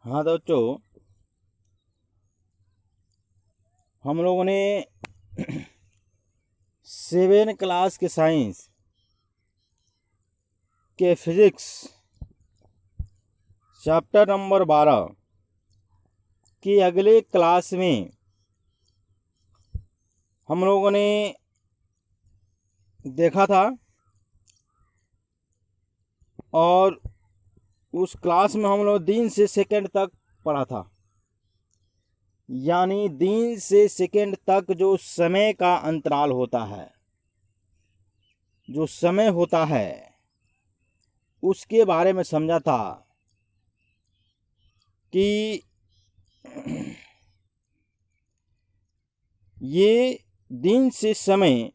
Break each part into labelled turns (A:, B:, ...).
A: हाँ दोस्तों, हम लोगों ने 7 क्लास के साइंस के फिजिक्स चैप्टर नंबर 12 की अगले क्लास में हम लोगों ने देखा था और उस क्लास में हम लोग दिन से सेकंड तक पढ़ा था। यानी दिन से सेकंड तक जो समय का अंतराल होता है, जो समय होता है, उसके बारे में समझा था कि ये दिन से समय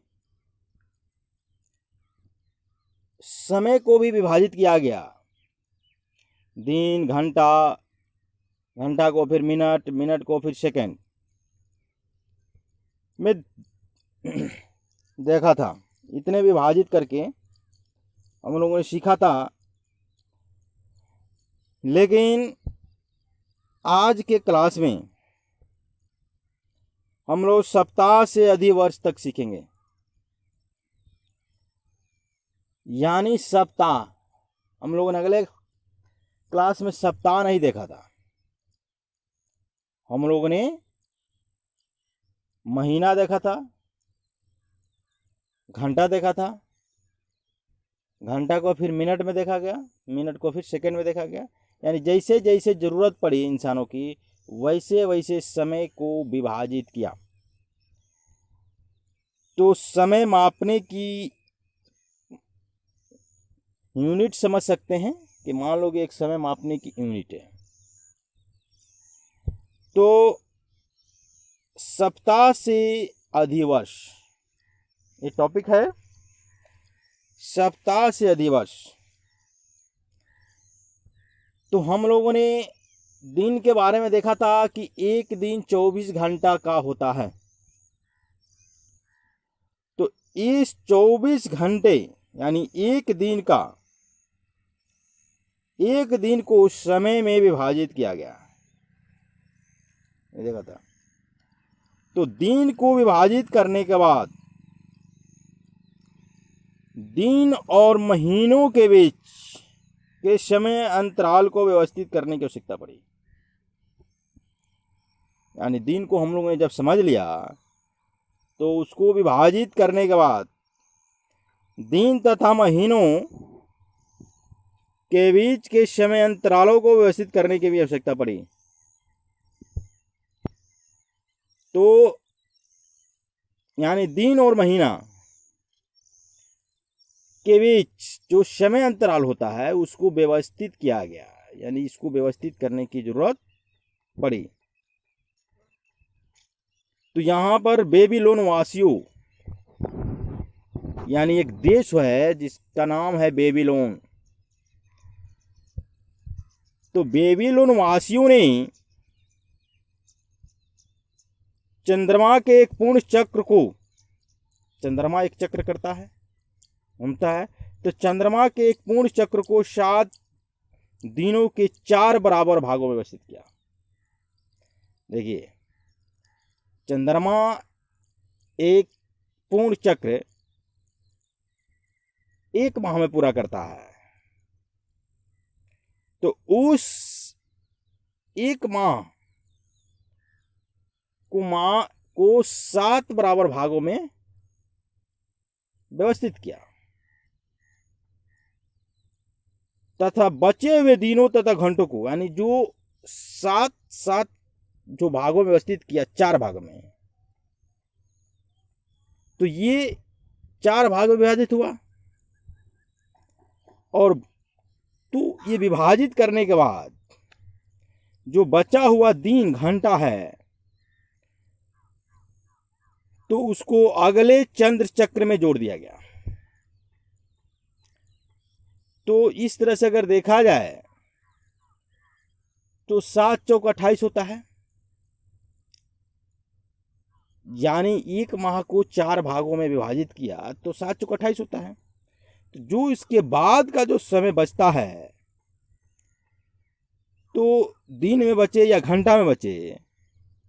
A: को भी विभाजित किया गया। दिन, घंटा, घंटा को फिर मिनट, मिनट को फिर सेकंड में देखा था। इतने विभाजित करके हम लोगों ने सीखा था। लेकिन आज के क्लास में हम लोग सप्ताह से अधिवर्ष तक सीखेंगे। यानी सप्ताह, हम लोगों ने अगले क्लास में सप्ताह नहीं देखा था। हम लोगों ने महीना देखा था, घंटा देखा था, घंटा को फिर मिनट में देखा गया, मिनट को फिर सेकंड में देखा गया। यानी जैसे जैसे ज़रूरत पड़ी इंसानों की, वैसे वैसे समय को विभाजित किया। तो समय मापने की यूनिट समझ सकते हैं कि मान लो कि एक समय मापने की यूनिट है। तो सप्ताह से अधिवर्ष, ये टॉपिक है, सप्ताह से अधिवर्ष। तो हम लोगों ने दिन के बारे में देखा था कि एक दिन 24 घंटा का होता है। तो इस 24 घंटे यानी एक दिन को समय में विभाजित किया गया, ये देखा था। तो दिन को विभाजित करने के बाद दिन और महीनों के बीच के समय अंतराल को व्यवस्थित करने की आवश्यकता पड़ी। यानी दिन को हम लोगों ने जब समझ लिया तो उसको विभाजित करने के बाद दिन तथा महीनों के बीच के समय अंतरालों को व्यवस्थित करने की भी आवश्यकता पड़ी। तो यानी दिन और महीना के बीच जो समय अंतराल होता है उसको व्यवस्थित किया गया। यानी इसको व्यवस्थित करने की जरूरत पड़ी। तो यहाँ पर बेबीलोन वासियों, यानी एक देश है जिसका नाम है बेबीलोन। तो बेबीलोन वासियों ने चंद्रमा के एक पूर्ण चक्र को, चंद्रमा एक चक्र करता है, घूमता है, तो चंद्रमा के एक पूर्ण चक्र को 7 दिनों के 4 बराबर भागों में व्यवस्थित किया। देखिए, चंद्रमा एक पूर्ण चक्र 1 माह में पूरा करता है। तो उस 1 माह को 7 बराबर भागों में व्यवस्थित किया तथा बचे हुए दिनों तथा घंटों को, यानी जो 7 जो भागों में व्यवस्थित किया, 4 भागों में, तो ये 4 भाग में विभाजित हुआ। और तो ये विभाजित करने के बाद जो बचा हुआ दिन, घंटा है, तो उसको अगले चंद्र चक्र में जोड़ दिया गया। तो इस तरह से अगर देखा जाए तो 7 चौक 28 होता है। यानी 1 माह को 4 भागों में विभाजित किया तो 7 चौक 28 होता है। तो जो इसके बाद का जो समय बचता है तो दिन में बचे या घंटा में बचे,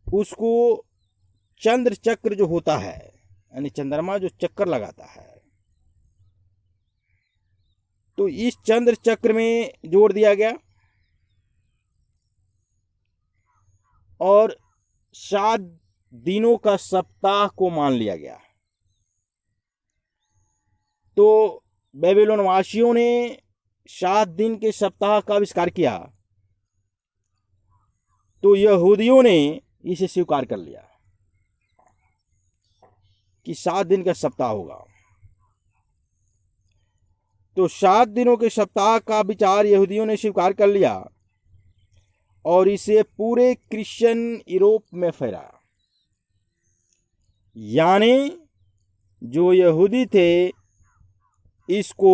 A: उसको चंद्र चक्र जो होता है, यानी चंद्रमा जो चक्कर लगाता है, तो इस चंद्र चक्र में जोड़ दिया गया और 7 दिनों का सप्ताह को मान लिया गया। तो बेबीलोन वासियों ने 7 दिन के सप्ताह का आविष्कार किया, तो यहूदियों ने इसे स्वीकार कर लिया कि 7 दिन का सप्ताह होगा। तो 7 दिनों के सप्ताह का विचार यहूदियों ने स्वीकार कर लिया और इसे पूरे क्रिश्चियन यूरोप में फैला। यानी जो यहूदी थे इसको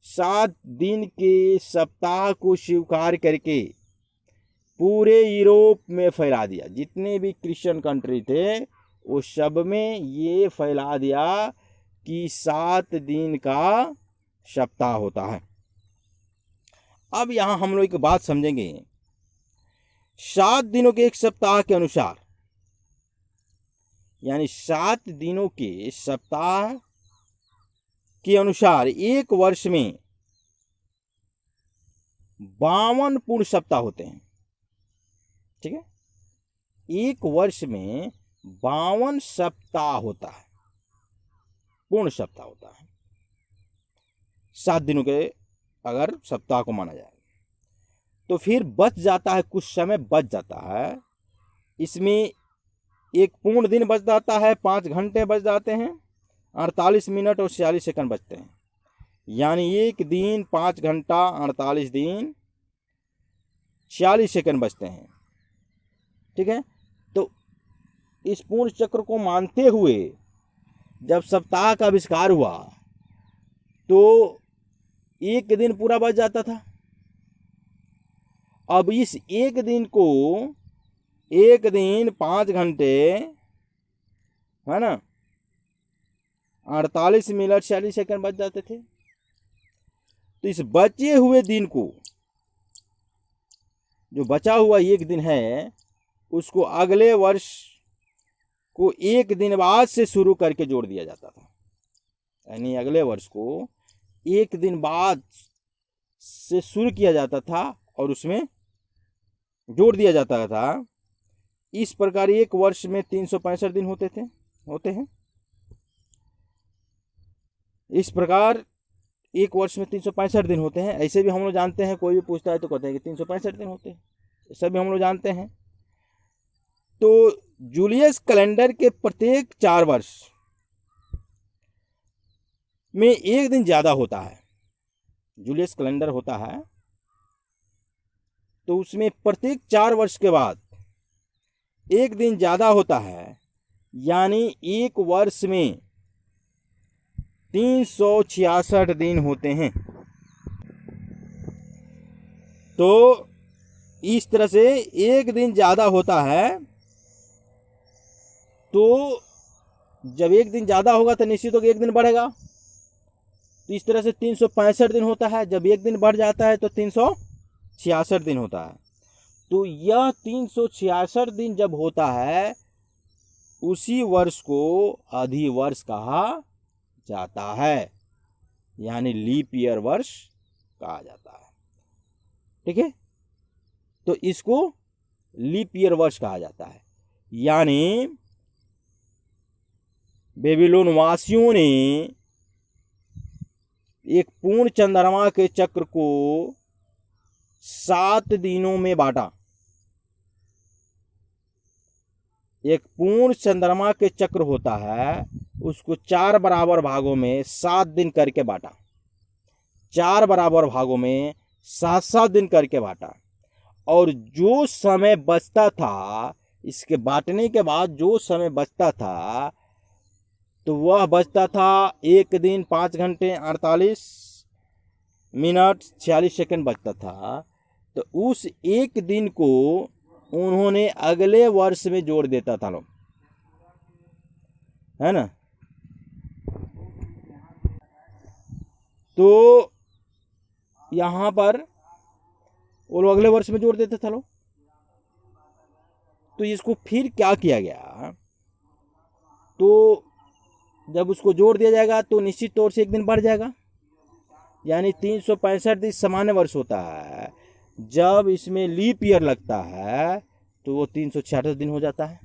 A: 7 दिन के सप्ताह को स्वीकार करके पूरे यूरोप में फैला दिया। जितने भी क्रिश्चियन कंट्री थे वो सब में ये फैला दिया कि 7 दिन का सप्ताह होता है। अब यहां हम लोग एक बात समझेंगे, 7 दिनों के एक सप्ताह के अनुसार, यानी 7 दिनों के सप्ताह के अनुसार एक वर्ष में 52 पूर्ण सप्ताह होते हैं। ठीक है, एक वर्ष में 52 सप्ताह होता है, पूर्ण सप्ताह होता है 7 दिनों के अगर सप्ताह को माना जाए। तो फिर बच जाता है, कुछ समय बच जाता है। इसमें एक पूर्ण दिन बच जाता है, 5 घंटे बच जाते हैं, 48 मिनट और 46 सेकंड बचते हैं। यानी एक दिन 5 घंटा 48 दिन 46 सेकंड बचते हैं। ठीक है, तो इस पूर्ण चक्र को मानते हुए जब सप्ताह का आविष्कार हुआ तो एक दिन पूरा बच जाता था। अब इस एक दिन को, एक दिन 5 घंटे है ना, 48 मिनट 46 सेकंड बच जाते थे। तो इस बचे हुए दिन को, जो बचा हुआ एक दिन है, उसको अगले वर्ष को एक दिन बाद से शुरू करके जोड़ दिया जाता था। यानी अगले वर्ष को एक दिन बाद से शुरू किया जाता था और उसमें जोड़ दिया जाता था। इस प्रकार एक वर्ष में 365 दिन होते हैं। इस प्रकार एक वर्ष में 365 दिन होते हैं। ऐसे भी हम लोग जानते हैं, कोई भी पूछता है तो कहते हैं कि 365 दिन होते हैं, ऐसा भी हम लोग जानते हैं। तो जूलियस कैलेंडर के प्रत्येक 4 वर्ष में एक दिन ज्यादा होता है। जूलियस कैलेंडर होता है तो उसमें प्रत्येक 4 वर्ष के बाद एक दिन ज्यादा होता है। यानी एक वर्ष में 366 दिन होते हैं। तो इस तरह से एक दिन ज्यादा होता है। तो जब एक दिन ज्यादा होगा तो निश्चित होगा एक दिन बढ़ेगा। तो इस तरह से 365 दिन होता है। जब एक दिन बढ़ जाता है तो 366 दिन होता है। तो यह 366 दिन जब होता है, उसी वर्ष को अधिवर्ष कहा जाता है, यानी लीप ईयर वर्ष कहा जाता है। ठीक है, तो इसको लीप ईयर वर्ष कहा जाता है। यानी बेबीलोन वासियों ने एक पूर्ण चंद्रमा के चक्र को 7 दिनों में बांटा। एक पूर्ण चंद्रमा के चक्र होता है, उसको 4 बराबर भागों में 7 दिन करके बांटा। 4 बराबर भागों में 7-7 दिन करके बांटा। और जो समय बचता था, इसके बांटने के बाद जो समय बचता था, तो वह बचता था एक दिन 5 घंटे 48 मिनट 46 सेकंड बचता था। तो उस एक दिन को उन्होंने अगले वर्ष में जोड़ देता था लोग, है ना। तो यहाँ पर वो लोग अगले वर्ष में जोड़ देते थे लोग। तो इसको फिर क्या किया गया, तो जब उसको जोड़ दिया जाएगा तो निश्चित तौर से एक दिन बढ़ जाएगा, यानी 365 दिन सामान्य वर्ष होता है। जब इसमें लीप ईयर लगता है तो वो 366 दिन हो जाता है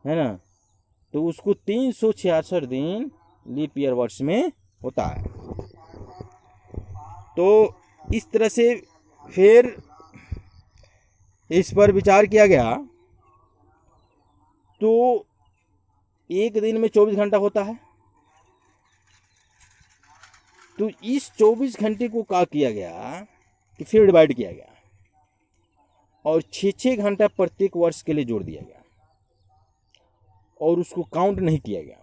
A: ना। तो उसको 366 दिन लीप ईयर वर्ष में होता है। तो इस तरह से फिर इस पर विचार किया गया। तो एक दिन में 24 घंटा होता है, तो इस 24 घंटे को क्या किया गया कि फिर डिवाइड किया गया और 6-6 घंटा प्रत्येक वर्ष के लिए जोड़ दिया गया और उसको काउंट नहीं किया गया।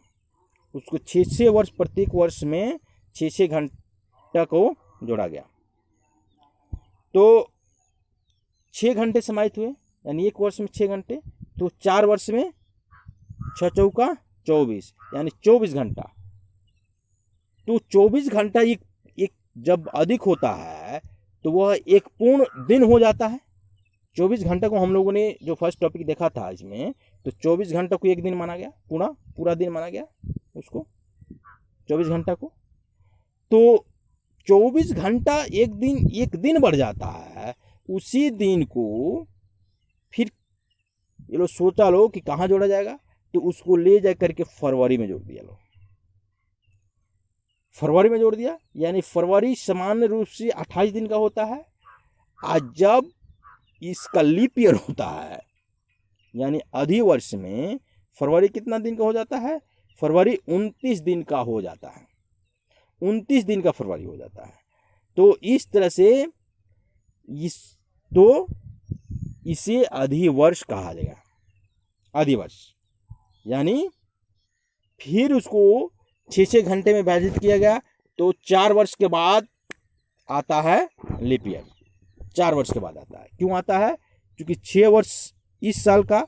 A: उसको 6-6 वर्ष, प्रत्येक वर्ष में 6-6 घंटा को जोड़ा गया। तो 6 घंटे समाहित हुए, यानी एक वर्ष में 6 घंटे, तो 4 वर्ष में 6 चौका 24, यानी 24 घंटा। तो 24 घंटा एक जब अधिक होता है तो वह एक पूर्ण दिन हो जाता है। 24 घंटा को हम लोगों ने जो फर्स्ट टॉपिक देखा था इसमें, तो 24 घंटा को एक दिन माना गया, पूरा दिन माना गया उसको 24 घंटा को। तो 24 घंटा एक दिन बढ़ जाता है। उसी दिन को फिर ये लोग सोचा लो कि कहाँ जोड़ा जाएगा, तो उसको ले जा करके फरवरी में जोड़ दिया लो। फरवरी में जोड़ दिया, यानी फरवरी सामान्य रूप से 28 दिन का होता है। आज जब इसका लीप ईयर होता है, यानी अधि वर्ष में फरवरी कितना दिन का हो जाता है, फरवरी 29 दिन का हो जाता है, 29 दिन का फरवरी हो जाता है। तो इस तरह से इसे अधि वर्ष कहा जाएगा, अधि वर्ष। यानी फिर उसको 6-6 घंटे में विभाजित किया गया, तो 4 वर्ष के बाद आता है लीप ईयर। 4 वर्ष के बाद आता है। क्यों आता है? क्योंकि 6 वर्ष इस साल का,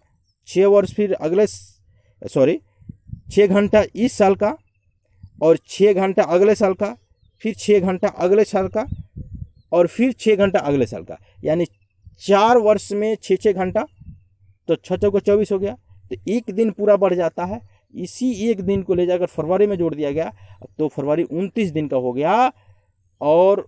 A: 6 वर्ष फिर 6 घंटा इस साल का और 6 घंटा अगले साल का, फिर 6 घंटा अगले साल का और फिर 6 घंटा अगले साल का, यानी 4 वर्ष में 6-6 घंटा, तो 6 चौका 24 हो गया। तो एक दिन पूरा बढ़ जाता है। इसी एक दिन को ले जाकर फरवरी में जोड़ दिया गया, तो फरवरी 29 दिन का हो गया। और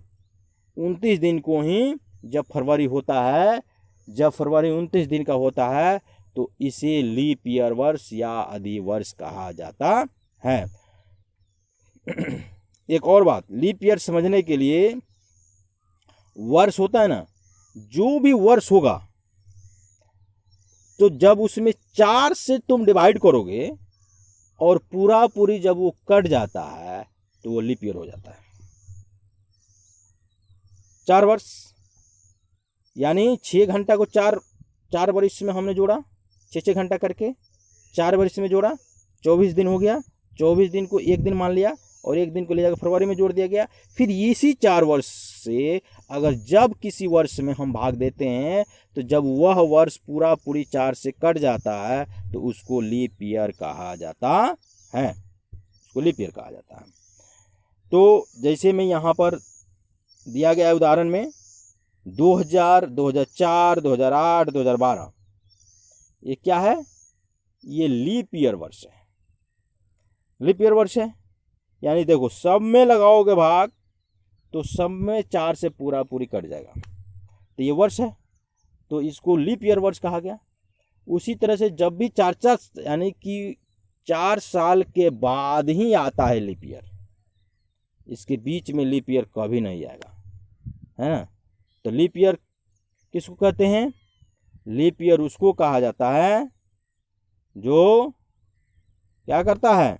A: 29 दिन को ही जब फरवरी होता है, जब फरवरी 29 दिन का होता है, तो इसे लीप ईयर वर्ष या अधि वर्ष कहा जाता है। एक और बात, लीप ईयर समझने के लिए, वर्ष होता है ना, जो भी वर्ष होगा, तो जब उसमें 4 से तुम डिवाइड करोगे और पूरी जब वो कट जाता है तो वो लीप ईयर हो जाता है। 4 वर्ष, यानी 6 घंटा को 4 वर्ष में हमने जोड़ा, 6-6 घंटा करके 4 वर्ष में जोड़ा, 24 दिन हो गया। 24 दिन को एक दिन मान लिया और एक दिन को ले जाकर फरवरी में जोड़ दिया गया। फिर इसी 4 वर्ष से अगर जब किसी वर्ष में हम भाग देते हैं, तो जब वह वर्ष पूरी 4 से कट जाता है तो उसको लीप ईयर कहा जाता है, उसको लीप ईयर कहा जाता है। तो जैसे मैं यहाँ पर दिया गया उदाहरण में 2000, 2004, 2008, 2012, ये क्या है? ये लीप ईयर वर्ष है, लीप ईयर वर्ष है। यानी देखो, सब में लगाओगे भाग तो सब में 4 से पूरी कट जाएगा, तो ये वर्ष है, तो इसको लीप ईयर वर्ष कहा गया। उसी तरह से जब भी 4 यानी कि 4 साल के बाद ही आता है लीप ईयर, इसके बीच में लीप ईयर कभी नहीं आएगा, है ना। तो लीप ईयर किसको कहते हैं? लीप ईयर उसको कहा जाता है जो क्या करता है,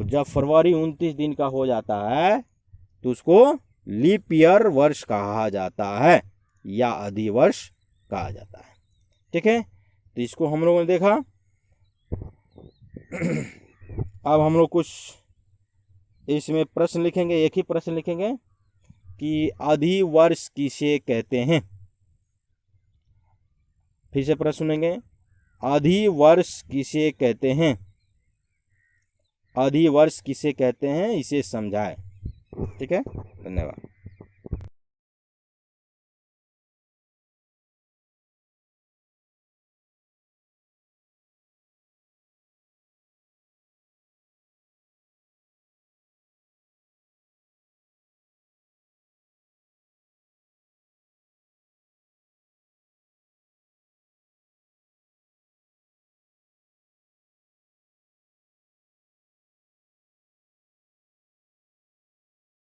A: जब फरवरी 29 दिन का हो जाता है तो उसको लीप ईयर वर्ष कहा जाता है या अधि वर्ष कहा जाता है। ठीक है, तो इसको हम लोगों ने देखा। अब हम लोग कुछ इसमें प्रश्न लिखेंगे, एक ही प्रश्न लिखेंगे कि अधि वर्ष किसे कहते हैं। फिर से प्रश्न सुनेंगे, अधि वर्ष किसे कहते हैं, अधि वर्ष किसे कहते हैं, इसे समझाएं। ठीक है, धन्यवाद।